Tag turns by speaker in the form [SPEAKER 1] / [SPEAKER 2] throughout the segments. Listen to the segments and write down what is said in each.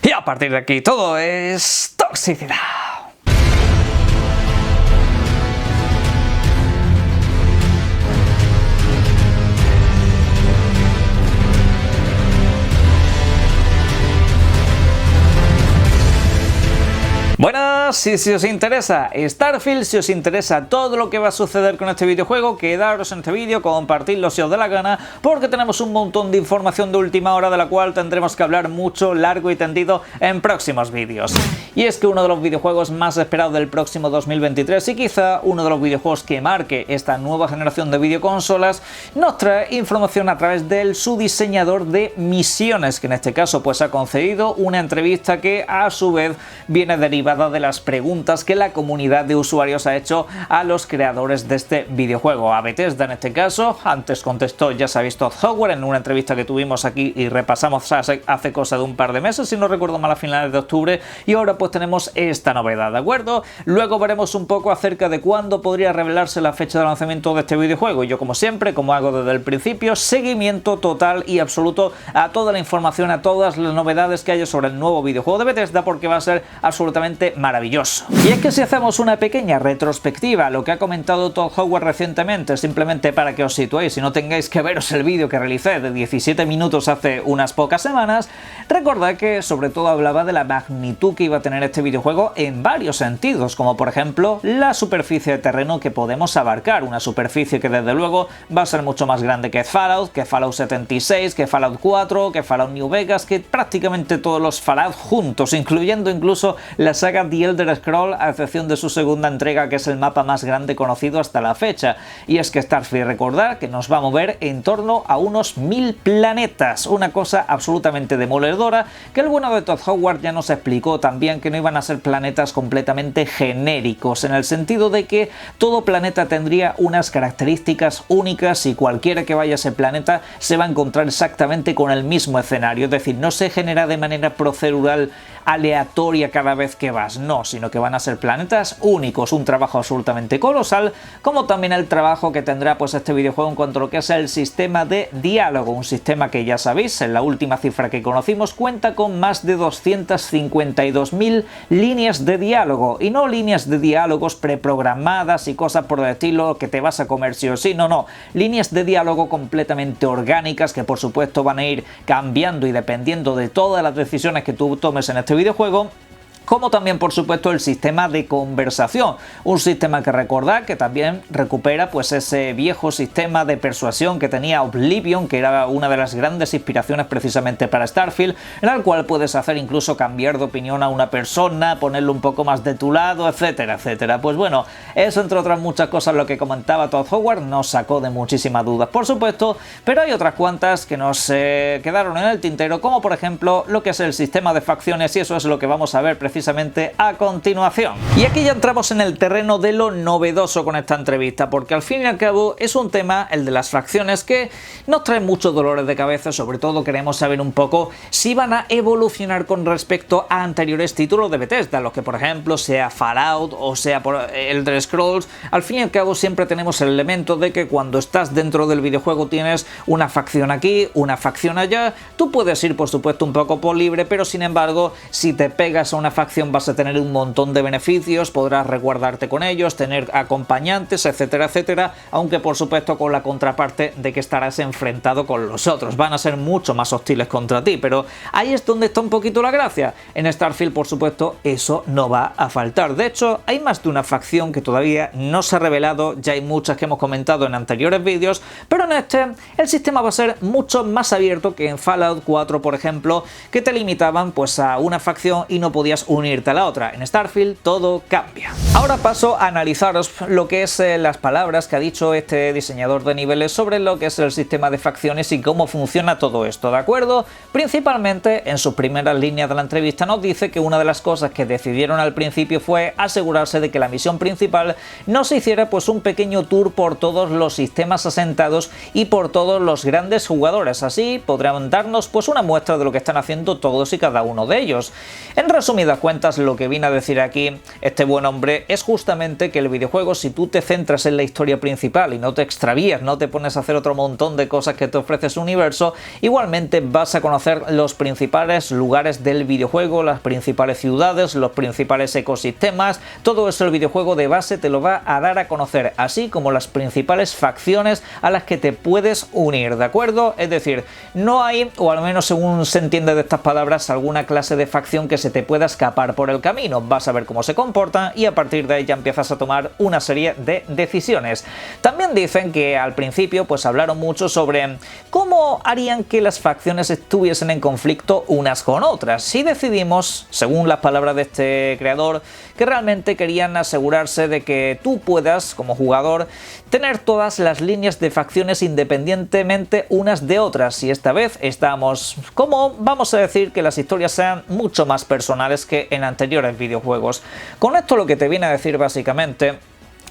[SPEAKER 1] Y a partir de aquí todo es toxicidad. Buenas, si os interesa Starfield, si os interesa todo lo que va a suceder con este videojuego, quedaros en este vídeo, compartidlo si os dé la gana, porque tenemos un montón de información de última hora de la cual tendremos que hablar mucho, largo y tendido en próximos vídeos. Y es que uno de los videojuegos más esperados del próximo 2023 y quizá uno de los videojuegos que marque esta nueva generación de videoconsolas nos trae información a través de su diseñador de misiones, que en este caso pues ha concedido una entrevista que a su vez viene derivada de las preguntas que la comunidad de usuarios ha hecho a los creadores de este videojuego. A Bethesda en este caso, antes contestó, ya sabéis, Todd Howard en una entrevista que tuvimos aquí y repasamos hace cosa de un par de meses, si no recuerdo mal, a finales de octubre, y ahora pues tenemos esta novedad, ¿de acuerdo? Luego veremos un poco acerca de cuándo podría revelarse la fecha de lanzamiento de este videojuego, y yo como siempre, como hago desde el principio, seguimiento total y absoluto a toda la información, a todas las novedades que haya sobre el nuevo videojuego de Bethesda, porque va a ser absolutamente maravilloso. Y es que si hacemos una pequeña retrospectiva a lo que ha comentado Todd Howard recientemente, simplemente para que os situéis y no tengáis que veros el vídeo que realicé de 17 minutos hace unas pocas semanas, recordad que sobre todo hablaba de la magnitud que iba a tener este videojuego en varios sentidos, como por ejemplo la superficie de terreno que podemos abarcar, una superficie que desde luego va a ser mucho más grande que Fallout 76, que Fallout 4, que Fallout New Vegas, que prácticamente todos los Fallout juntos, incluyendo incluso la saga The Elder Scrolls, a excepción de su segunda entrega, que es el mapa más grande conocido hasta la fecha. Y es que Starfield, recordad que nos va a mover en torno a unos 1000 planetas, una cosa absolutamente demoledora, que el bueno de Todd Howard ya nos explicó también que no iban a ser planetas completamente genéricos, en el sentido de que todo planeta tendría unas características únicas y cualquiera que vaya a ese planeta se va a encontrar exactamente con el mismo escenario, es decir, no se genera de manera procedural aleatoria cada vez que vas, no, sino que van a ser planetas únicos, un trabajo absolutamente colosal, como también el trabajo que tendrá pues este videojuego en cuanto a lo que es el sistema de diálogo, un sistema que ya sabéis, en la última cifra que conocimos, cuenta con más de 252.000 líneas de diálogo, y no líneas de diálogos preprogramadas y cosas por el estilo que te vas a comer sí o sí, no, líneas de diálogo completamente orgánicas que por supuesto van a ir cambiando y dependiendo de todas las decisiones que tú tomes en este videojuego, como también por supuesto el sistema de conversación, un sistema que recordad que también recupera pues ese viejo sistema de persuasión que tenía Oblivion, que era una de las grandes inspiraciones precisamente para Starfield, en el cual puedes hacer incluso cambiar de opinión a una persona, ponerlo un poco más de tu lado, etcétera, etcétera. Pues bueno, eso entre otras muchas cosas lo que comentaba Todd Howard nos sacó de muchísimas dudas, por supuesto, pero hay otras cuantas que nos quedaron en el tintero, como por ejemplo lo que es el sistema de facciones, y eso es lo que vamos a ver precisamente a continuación. Y aquí ya entramos en el terreno de lo novedoso con esta entrevista, porque al fin y al cabo es un tema, el de las facciones, que nos trae muchos dolores de cabeza. Sobre todo queremos saber un poco si van a evolucionar con respecto a anteriores títulos de Bethesda, los que por ejemplo sea Fallout o sea por Elder Scrolls. Al fin y al cabo siempre tenemos el elemento de que cuando estás dentro del videojuego tienes una facción aquí, una facción allá, tú puedes ir por supuesto un poco por libre, pero sin embargo si te pegas a una facción vas a tener un montón de beneficios, podrás resguardarte con ellos, tener acompañantes, etcétera, etcétera, aunque por supuesto con la contraparte de que estarás enfrentado con los otros, van a ser mucho más hostiles contra ti, pero ahí es donde está un poquito la gracia. En Starfield por supuesto eso no va a faltar, de hecho hay más de una facción que todavía no se ha revelado, ya hay muchas que hemos comentado en anteriores vídeos, pero en este el sistema va a ser mucho más abierto que en Fallout 4 por ejemplo, que te limitaban pues a una facción y no podías unirte a la otra. En Starfield todo cambia. Ahora paso a analizaros lo que es las palabras que ha dicho este diseñador de niveles sobre lo que es el sistema de facciones y cómo funciona todo esto, ¿de acuerdo? Principalmente en sus primeras líneas de la entrevista nos dice que una de las cosas que decidieron al principio fue asegurarse de que la misión principal no se hiciera pues un pequeño tour por todos los sistemas asentados y por todos los grandes jugadores, así podrán darnos pues una muestra de lo que están haciendo todos y cada uno de ellos. En resumidas cuentas lo que viene a decir aquí este buen hombre es justamente que el videojuego, si tú te centras en la historia principal y no te extravías, no te pones a hacer otro montón de cosas que te ofrece su universo, igualmente vas a conocer los principales lugares del videojuego, las principales ciudades, los principales ecosistemas, todo eso el videojuego de base te lo va a dar a conocer, así como las principales facciones a las que te puedes unir, ¿de acuerdo? Es decir, no hay, o al menos según se entiende de estas palabras, alguna clase de facción que se te pueda escapar por el camino. Vas a ver cómo se comportan y a partir de ahí ya empiezas a tomar una serie de decisiones. También dicen que al principio pues hablaron mucho sobre cómo harían que las facciones estuviesen en conflicto unas con otras. Si decidimos, según las palabras de este creador, que realmente querían asegurarse de que tú puedas, como jugador, tener todas las líneas de facciones independientemente unas de otras. Y esta vez estamos, como vamos a decir, que las historias sean mucho más personales que en anteriores videojuegos. Con esto lo que te viene a decir básicamente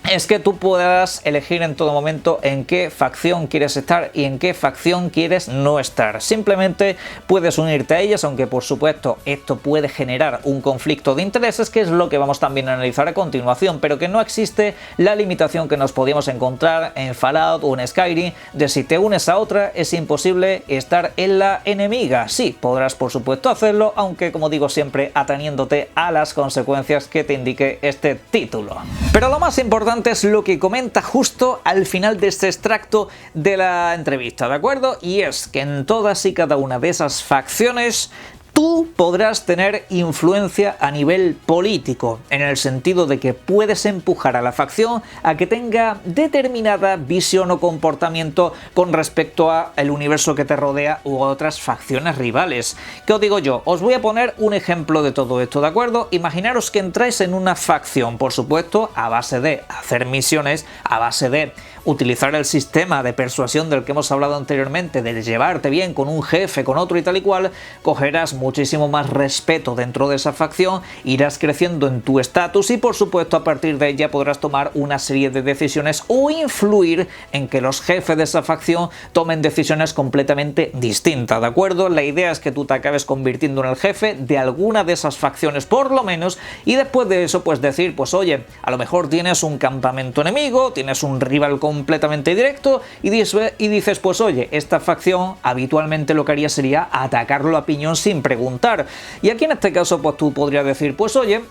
[SPEAKER 1] es que tú puedas elegir en todo momento en qué facción quieres estar y en qué facción quieres no estar. Simplemente puedes unirte a ellas, aunque por supuesto esto puede generar un conflicto de intereses, que es lo que vamos también a analizar a continuación, pero que no existe la limitación que nos podíamos encontrar en Fallout o en Skyrim, de si te unes a otra es imposible estar en la enemiga. Sí, podrás por supuesto hacerlo, aunque como digo siempre ateniéndote a las consecuencias que te indique este título. Pero lo más importante es lo que comenta justo al final de este extracto de la entrevista, ¿de acuerdo? Y es que en todas y cada una de esas facciones tú podrás tener influencia a nivel político, en el sentido de que puedes empujar a la facción a que tenga determinada visión o comportamiento con respecto al universo que te rodea u otras facciones rivales. ¿Qué os digo yo? Os voy a poner un ejemplo de todo esto, ¿de acuerdo? Imaginaros que entráis en una facción, por supuesto, a base de hacer misiones, a base de utilizar el sistema de persuasión del que hemos hablado anteriormente, de llevarte bien con un jefe, con otro y tal y cual, cogerás muchísimo más respeto dentro de esa facción, irás creciendo en tu estatus y por supuesto a partir de ella podrás tomar una serie de decisiones o influir en que los jefes de esa facción tomen decisiones completamente distintas, ¿de acuerdo? La idea es que tú te acabes convirtiendo en el jefe de alguna de esas facciones por lo menos, y después de eso pues decir, pues oye, a lo mejor tienes un campamento enemigo, tienes un rival completamente directo y dices, pues oye, esta facción habitualmente lo que haría sería atacarlo a piñón sin preguntar. Y aquí en este caso pues tú podrías decir, pues oye,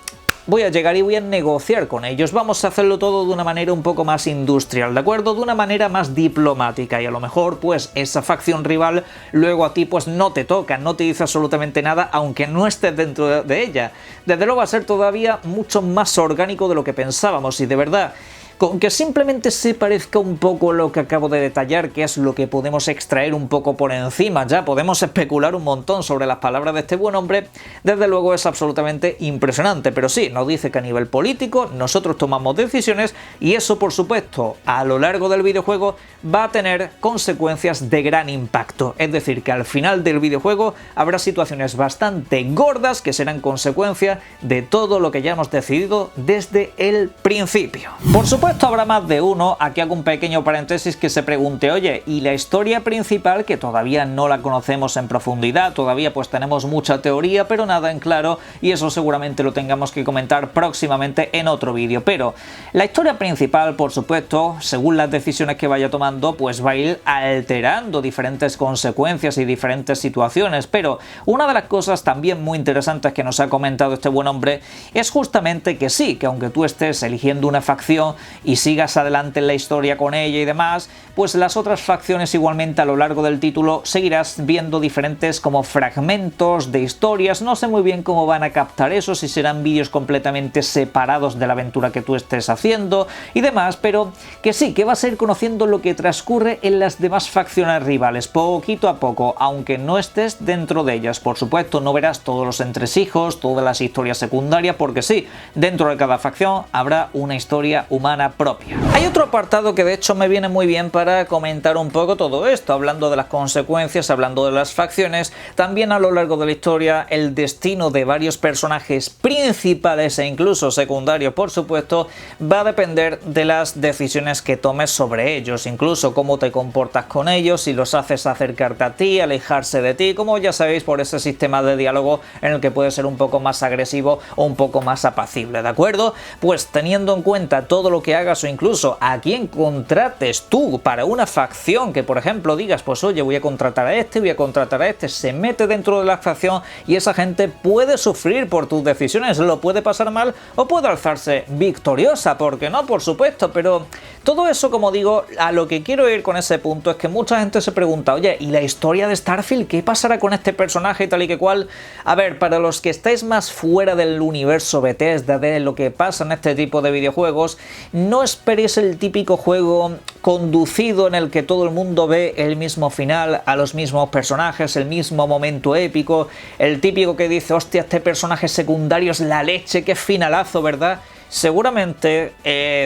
[SPEAKER 1] voy a llegar y voy a negociar con ellos, vamos a hacerlo todo de una manera un poco más industrial, ¿de acuerdo? De una manera más diplomática, y a lo mejor pues esa facción rival luego a ti pues no te toca, no te dice absolutamente nada aunque no estés dentro de ella. Desde luego va a ser todavía mucho más orgánico de lo que pensábamos, y de verdad, con que simplemente se parezca un poco lo que acabo de detallar, que es lo que podemos extraer un poco por encima, ya podemos especular un montón sobre las palabras de este buen hombre, desde luego es absolutamente impresionante, pero sí, nos dice que a nivel político nosotros tomamos decisiones y eso por supuesto a lo largo del videojuego va a tener consecuencias de gran impacto, es decir, que al final del videojuego habrá situaciones bastante gordas que serán consecuencia de todo lo que ya hemos decidido desde el principio. Por supuesto habrá más de uno, aquí hago un pequeño paréntesis, que se pregunte, oye, ¿y la historia principal, que todavía no la conocemos en profundidad, todavía pues tenemos mucha teoría pero nada en claro, y eso seguramente lo tengamos que comentar próximamente en otro vídeo, pero la historia principal, por supuesto, según las decisiones que vaya tomando, pues va a ir alterando diferentes consecuencias y diferentes situaciones, pero una de las cosas también muy interesantes que nos ha comentado este buen hombre es justamente que sí, que aunque tú estés eligiendo una facción y sigas adelante en la historia con ella y demás, pues las otras facciones igualmente a lo largo del título seguirás viendo diferentes como fragmentos de historias. No sé muy bien cómo van a captar eso, si serán vídeos completamente separados de la aventura que tú estés haciendo y demás, pero que sí, que vas a ir conociendo lo que transcurre en las demás facciones rivales, poquito a poco, aunque no estés dentro de ellas. Por supuesto, no verás todos los entresijos, todas las historias secundarias, porque sí, dentro de cada facción habrá una historia humana cuenta propia. Hay otro apartado que de hecho me viene muy bien para comentar un poco todo esto, hablando de las consecuencias, hablando de las facciones, también a lo largo de la historia el destino de varios personajes principales e incluso secundarios, por supuesto, va a depender de las decisiones que tomes sobre ellos, incluso cómo te comportas con ellos, si los haces acercarte a ti, alejarse de ti, como ya sabéis por ese sistema de diálogo en el que puede ser un poco más agresivo o un poco más apacible, ¿de acuerdo? Pues teniendo en cuenta todo lo que hagas o incluso a quién contrates tú para una facción, que por ejemplo digas, pues oye, voy a contratar a este, voy a contratar a este, se mete dentro de la facción y esa gente puede sufrir por tus decisiones, lo puede pasar mal o puede alzarse victoriosa, ¿por qué no? Por supuesto, pero todo eso, como digo, a lo que quiero ir con ese punto es que mucha gente se pregunta, oye, ¿y la historia de Starfield? ¿Qué pasará con este personaje y tal y que cual? A ver, para los que estáis más fuera del universo Bethesda, de lo que pasa en este tipo de videojuegos, no esperéis el típico juego conducido en el que todo el mundo ve el mismo final, a los mismos personajes, el mismo momento épico, el típico que dice, hostia, este personaje secundario es la leche, qué finalazo, ¿verdad? Seguramente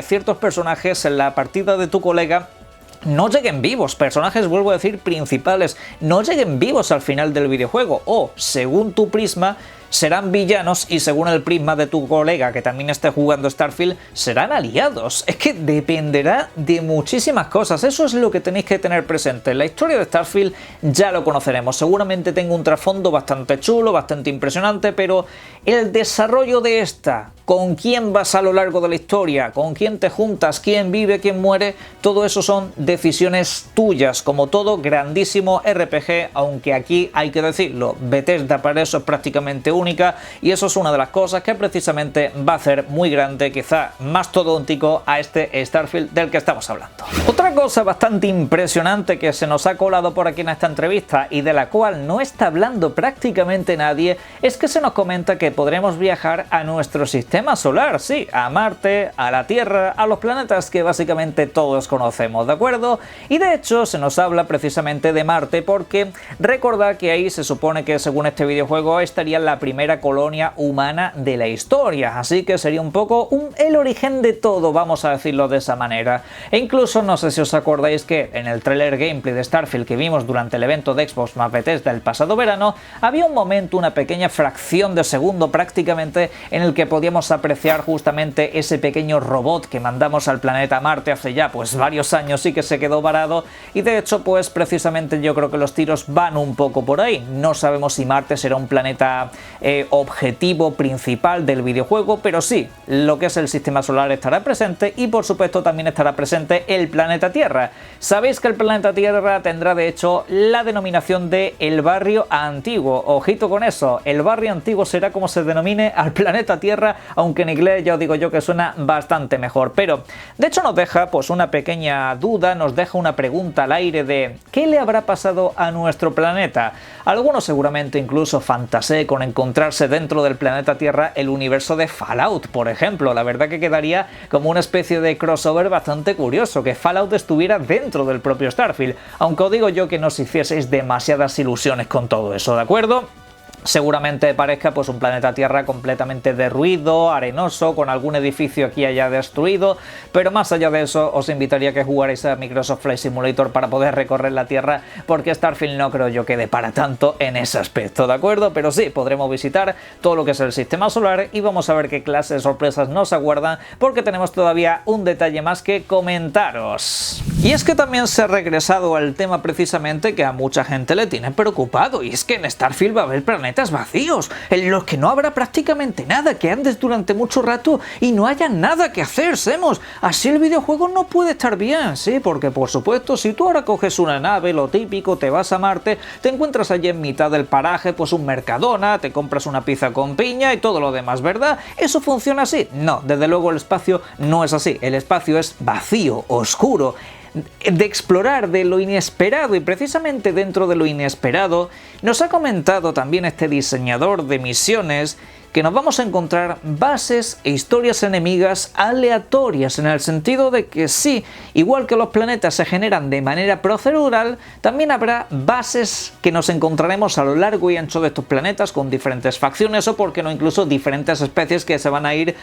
[SPEAKER 1] ciertos personajes en la partida de tu colega no lleguen vivos, personajes, vuelvo a decir, principales, no lleguen vivos al final del videojuego, o, según tu prisma, serán villanos y según el prisma de tu colega que también esté jugando Starfield, serán aliados. Es que dependerá de muchísimas cosas, eso es lo que tenéis que tener presente. La historia de Starfield ya lo conoceremos, seguramente tengo un trasfondo bastante chulo, bastante impresionante, pero el desarrollo de esta, con quién vas a lo largo de la historia, con quién te juntas, quién vive, quién muere, todo eso son decisiones tuyas, como todo grandísimo RPG, aunque aquí hay que decirlo, Bethesda para eso es prácticamente única y eso es una de las cosas que precisamente va a hacer muy grande, quizá mastodóntico, a este Starfield del que estamos hablando. Otra cosa bastante impresionante que se nos ha colado por aquí en esta entrevista y de la cual no está hablando prácticamente nadie es que se nos comenta que podremos viajar a nuestro sistema solar, sí, a Marte, a la Tierra, a los planetas que básicamente todos conocemos, ¿de acuerdo? Y de hecho se nos habla precisamente de Marte porque recordad que ahí se supone que según este videojuego estaría la primera colonia humana de la historia, así que sería un poco el origen de todo, vamos a decirlo de esa manera. E incluso no sé si os acordáis que en el trailer gameplay de Starfield que vimos durante el evento de Xbox más Bethesda el pasado verano, había un momento, una pequeña fracción de segundo prácticamente, en el que podíamos apreciar justamente ese pequeño robot que mandamos al planeta Marte hace ya pues varios años y que se quedó varado, y de hecho pues precisamente yo creo que los tiros van un poco por ahí. No sabemos si Marte será un planeta objetivo principal del videojuego, pero sí, lo que es el sistema solar estará presente y por supuesto también estará presente el planeta Tierra. Sabéis que el planeta Tierra tendrá de hecho la denominación de el barrio antiguo, ojito con eso, el barrio antiguo será como se denomine al planeta Tierra, aunque en inglés ya os digo yo que suena bastante mejor, pero de hecho nos deja pues una pequeña duda, nos deja una pregunta al aire de ¿qué le habrá pasado a nuestro planeta? Algunos seguramente incluso fantaseen con encontrarse dentro del planeta Tierra el universo de Fallout, por ejemplo. La verdad que quedaría como una especie de crossover bastante curioso, que Fallout estuviera dentro del propio Starfield, aunque os digo yo que no os hicieseis demasiadas ilusiones con todo eso, ¿de acuerdo? Seguramente parezca pues un planeta Tierra completamente derruido, arenoso, con algún edificio aquí y allá destruido, pero más allá de eso os invitaría a que jugarais a Microsoft Flight Simulator para poder recorrer la Tierra, porque Starfield no creo yo que dé para tanto en ese aspecto, ¿de acuerdo? Pero sí, podremos visitar todo lo que es el sistema solar y vamos a ver qué clase de sorpresas nos aguardan, porque tenemos todavía un detalle más que comentaros. Y es que también se ha regresado al tema precisamente que a mucha gente le tiene preocupado, y es que en Starfield va a haber planetas vacíos, en los que no habrá prácticamente nada, que andes durante mucho rato y no haya nada que hacer, Semos. Así el videojuego no puede estar bien, sí, porque por supuesto, si tú ahora coges una nave, lo típico, te vas a Marte, te encuentras allí en mitad del paraje, pues un Mercadona, te compras una pizza con piña y todo lo demás, ¿verdad? ¿Eso funciona así? No, desde luego el espacio no es así, el espacio es vacío, oscuro, de explorar, de lo inesperado, y precisamente dentro de lo inesperado nos ha comentado también este diseñador de misiones que nos vamos a encontrar bases e historias enemigas aleatorias, en el sentido de que sí, igual que los planetas se generan de manera procedural, también habrá bases que nos encontraremos a lo largo y ancho de estos planetas con diferentes facciones o, por qué no, incluso diferentes especies que se van a ir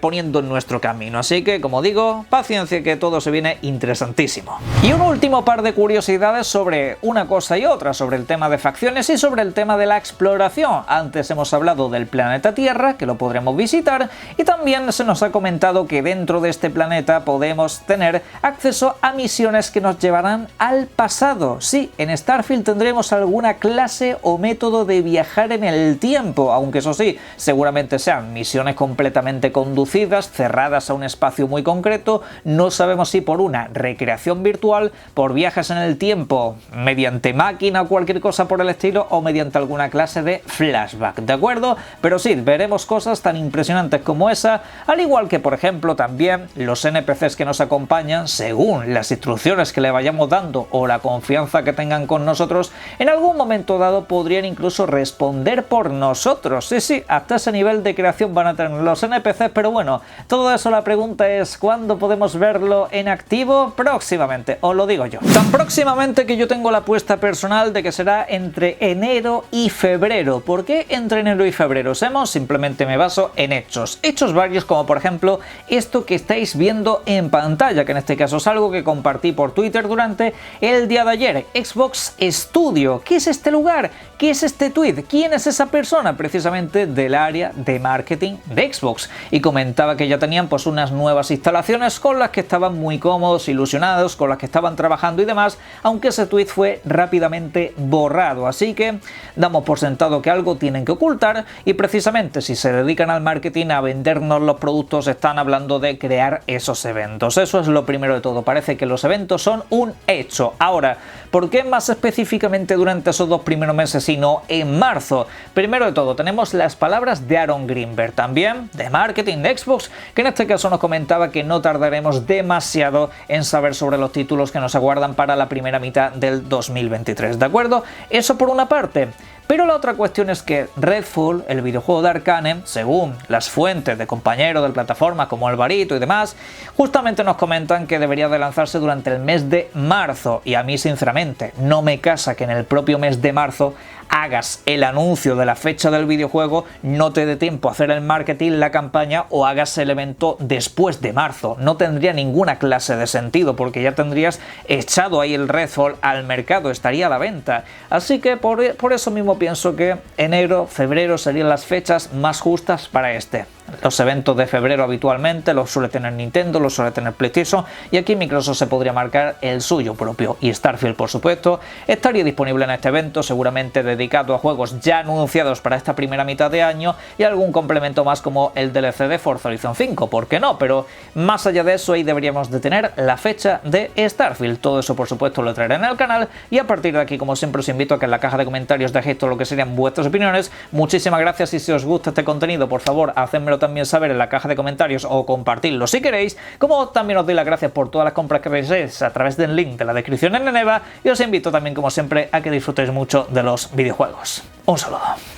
[SPEAKER 1] poniendo en nuestro camino. Así que, como digo, paciencia, que todo se viene interesantísimo. Y un último par de curiosidades sobre una cosa y otra, sobre el tema de facciones y sobre el tema de la exploración. Antes hemos hablado del planeta Tierra, que lo podremos visitar, y también se nos ha comentado que dentro de este planeta podemos tener acceso a misiones que nos llevarán al pasado. Sí, en Starfield tendremos alguna clase o método de viajar en el tiempo, aunque eso sí, seguramente sean misiones completamente conducidas, cerradas a un espacio muy concreto. No sabemos si por una recreación virtual, por viajes en el tiempo mediante máquina o cualquier cosa por el estilo, o mediante alguna clase de flashback, ¿de acuerdo? Pero sí, veremos cosas tan impresionantes como esa, al igual que, por ejemplo, también los NPCs que nos acompañan, según las instrucciones que le vayamos dando o la confianza que tengan con nosotros, en algún momento dado podrían incluso responder por nosotros. Sí, hasta ese nivel de creación van a tener los NPCs, pero bueno, todo eso, la pregunta es ¿cuándo podemos verlo en activo? Próximamente, os lo digo yo. Tan próximamente que yo tengo la apuesta personal de que será entre enero y febrero. ¿Por qué entre enero y febrero? Simplemente me baso en hechos varios, como por ejemplo esto que estáis viendo en pantalla, que en este caso es algo que compartí por Twitter durante el día de ayer. Xbox Studio. ¿Qué es este lugar? ¿Qué es este tweet? ¿Quién es esa persona? Precisamente del área de marketing de Xbox, y comentaba que ya tenían pues unas nuevas instalaciones con las que estaban muy cómodos, ilusionados, con las que estaban trabajando y demás, aunque ese tweet fue rápidamente borrado. Así que damos por sentado que algo tienen que ocultar, y precisamente si se dedican al marketing, a vendernos los productos, están hablando de crear esos eventos. Eso es lo primero de todo. Parece que los eventos son un hecho. Ahora, ¿por qué más específicamente durante esos 2 primeros meses y no en marzo? Primero de todo, tenemos las palabras de Aaron Greenberg, también de marketing de Xbox, que en este caso nos comentaba que no tardaremos demasiado en saber sobre los títulos que nos aguardan para la primera mitad del 2023, ¿de acuerdo? Eso por una parte. Pero la otra cuestión es que Redfall, el videojuego de Arcane, según las fuentes de compañeros de plataforma como Alvarito y demás, justamente nos comentan que debería de lanzarse durante el mes de marzo. Y a mí, sinceramente, no me casa que en el propio mes de marzo hagas el anuncio de la fecha del videojuego, no te dé tiempo a hacer el marketing, la campaña, o hagas el evento después de marzo. No tendría ninguna clase de sentido, porque ya tendrías echado ahí el Redfall al mercado, estaría a la venta. Así que por eso mismo pienso que enero, febrero serían las fechas más justas para este. Los eventos de febrero habitualmente los suele tener Nintendo, los suele tener PlayStation, y aquí Microsoft se podría marcar el suyo propio. Y Starfield, por supuesto, estaría disponible en este evento, seguramente dedicado a juegos ya anunciados para esta primera mitad de año, y algún complemento más como el DLC de Forza Horizon 5, ¿por qué no? Pero más allá de eso, ahí deberíamos de tener la fecha de Starfield. Todo eso, por supuesto, lo traeré en el canal, y a partir de aquí, como siempre, os invito a que en la caja de comentarios dejéis todo lo que serían vuestras opiniones. Muchísimas gracias, y si os gusta este contenido, por favor, hacedmelo también saber en la caja de comentarios o compartirlo si queréis, como también os doy las gracias por todas las compras que veis a través del link de la descripción en Eneva, y os invito también, como siempre, a que disfrutéis mucho de los videojuegos. Un saludo.